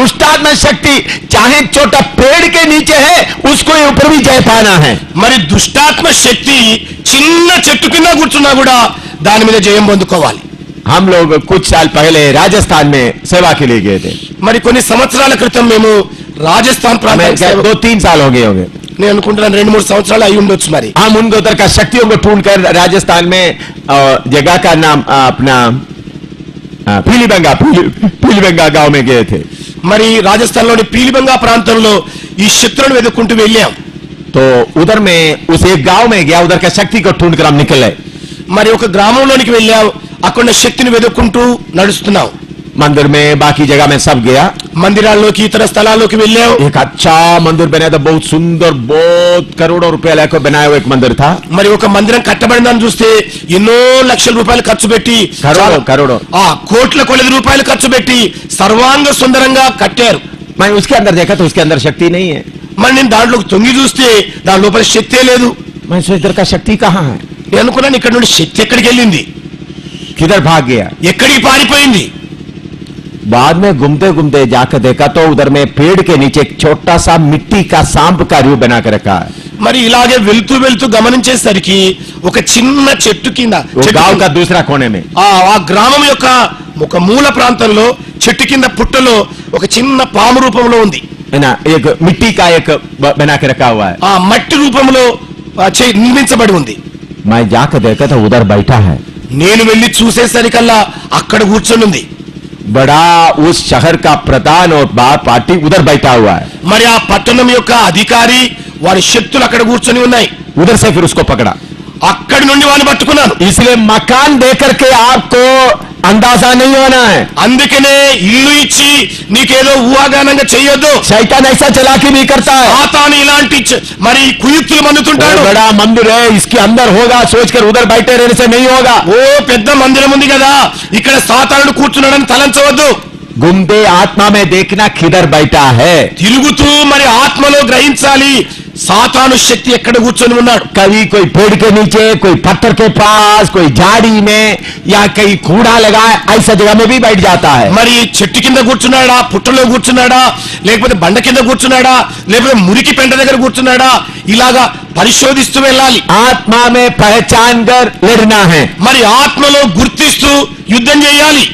दुष्टात्मा शक्ति चाहे छोटा पेड़ के नीचे है, उसको ऊपर भी जय पाना है। మరి దుష్టాత్మ శక్తి చిన్న చెట్టు కింద కూర్చున్నా కూడా దాని మీద జయం పొందుకోవాలి. हम लोग कुछ साल पहले राजस्थान में सेवा के लिए गए थे। మరి కొన్ని సంవత్సరాల క్రితం మేము రాజస్థాన్ ప్రాంతానికి 2-3 साल हो गए होंगे। నేను అనుకుంటున్నాను 2-3 సంవత్సరాలు అయి ఉండొచ్చు. మరి हम उन उधर का शक्तियों को ढूंढकर राजस्थान में जगह का नाम अपना पीलीबंगा गांव में गए थे। మరి రాజస్థాన్ లోని పీలిబంగా ప్రాంతంలో ఈ శక్తులను వెతుక్కుంటూ వెళ్ళాం. तो उधर में उस एक गांव में गया, उधर का शक्ति को ढूंढकर हम निकले। మరి ఒక గ్రామంలోనికి వెళ్ళాం, అక్కడ శక్తిని వెతుక్కుంటూ నడుస్తున్నాం. मंदिर में बाकी जगह में सब गया, మందిరాల్లోకి ఇతర స్థలాల్లోకి వెళ్ళాం. एक अच्छा मंदिर बनाया था, बहुत सुंदर, बहुत करोड़ों रुपया लेकर बनाया हुआ एक मंदिर था। మరి ఒక మందిరం కట్టబడిందని చూస్తే ఎన్నో లక్షల రూపాయలు ఖర్చు పెట్టి करोड़ों కోట్ల కొలది రూపాయలు ఖర్చు పెట్టి సర్వాంగ సుందరంగా కట్టారు. मैं उसके अंदर देखा तो उसके अंदर शक्ति नहीं है। మరి నేను దాంట్లోకి తొంగి చూస్తే దాని లోపల శక్తే లేదు. मैं सोच इधर का शक्ति कहाँ है, నేను అనుకున్నాను ఇక్కడ నుండి శక్తి ఎక్కడికి వెళ్ళింది, किधर भाग गया। ఎక్కడికి పారిపోయింది. बाद में घूमते घूमते जाकर देखा तो उधर में पेड़ के नीचे एक छोटा सा मिट्टी का सांप का रूप बना कर रखा है। మరి ఇలాగే వెళ్తూ వెళ్తూ గమనించేసరికి ఒక చిన్న చెట్టు కింద गांव का दूसरा कोने में ఆ గ్రామం యొక్క ఒక మూల ప్రాంతంలో చెట్టు కింద పుట్టలో ఒక చిన్న పాము రూపంలో ఉంది. है ना, एक मिट्टी का एक बना के रखा हुआ है। ఆ మట్టి రూపంలో నిర్మించబడి ఉంది. मैं जाकर देखा तो उधर बैठा है। నేను వెళ్ళి చూసేసరికల్లా అక్కడ కూర్చొని ఉంది. बड़ा उस शहर का प्रधान और बाप पार्टी उधर बैठा हुआ है। మరి ఆ పట్టణం యొక్క అధికారి వారి శక్తులు అక్కడ కూర్చొని ఉన్నాయి. उधर से फिर उसको पकड़ा, అక్కడి నుండి వాడిని పట్టుకున్నాను. इसलिए मकान देकर के आपको अंदाजा नहीं होना है। అందుకనే ఇల్లు ఇచ్చి నీకేదో ఊహాగానంగా చెయ్యొద్దు. शैतान ऐसा चालाकी भी करता है। సాతాను ఇలాంటి మరి కుయుక్తులు మన్నుతుంటాడు. बड़ा मंदिर है, इसके अंदर होगा सोचकर उधर बैठे रहने से नहीं होगा। ఓ పెద్ద మందిరం ఉంది కదా, ఇక్కడ సాతానుడు కూర్చున్నాడని తలంచవద్దు. घूमते आत्मा में देखना किधर बैठा है। తిరుగుతూ మరి ఆత్మలో గ్రహించాలి సాతాను శక్తి ఎక్కడ కూర్చొని ఉన్నాడు. कभी कोई पेड़ के नीचे, कोई पत्थर के पास, कोई झाड़ी में या कहीं कूड़ा लगा है, ऐसा जगह में भी बैठ जाता है। మరి చెట్టు కింద కూర్చున్నాడా, పుట్టలో కూర్చున్నాడా, లేకపోతే బండ కింద కూర్చున్నాడా, లేకపోతే మురికి పెంట దగ్గర కూర్చున్నాడా, ఇలాగా పరిశోధిస్తూ వెళ్ళాలి. आत्मा में पहचान कर लड़ना है। మరి ఆత్మలో గుర్తిస్తూ యుద్ధం చేయాలి.